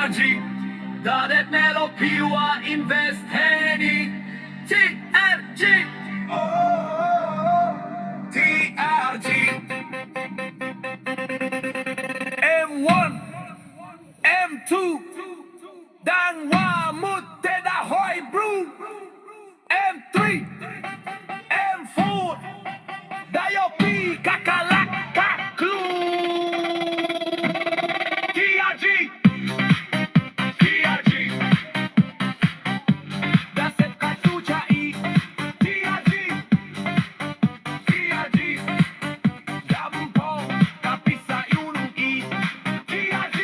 TRG Dadet Melo Piwa Invest Henny TRG TRG M1 M2 Dangwa Mutteda Hoy Brew M3 M4 Dayopi Kakalaka Clue TRG TRG Daset Katucha E TRG TRG Dampong Kapisa Yunung E TRG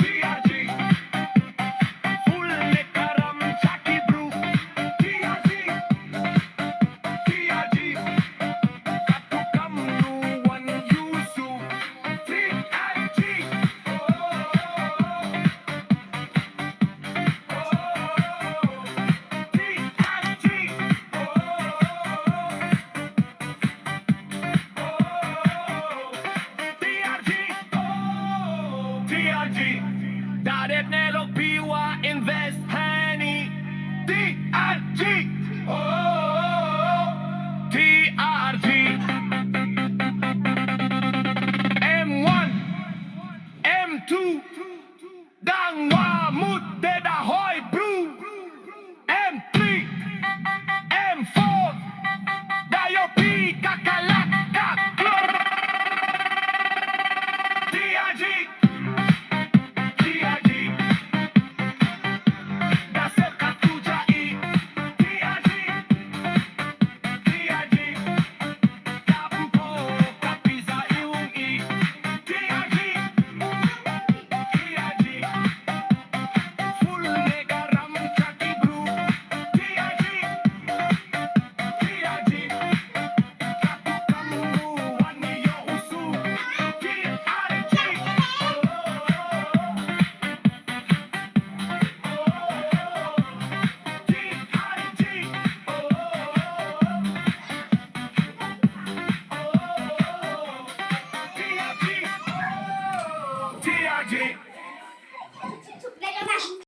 TRG Full Nekaram Chaki Brew TRG TRG Katukam Nuwan Yusu TRG TRG Dadet Nelo Piwa Invest Honey TRG TRG M1 M2 Dangwa Mutteda Hoy Brew M3 M4 Dayopi Kakalaka Club TRG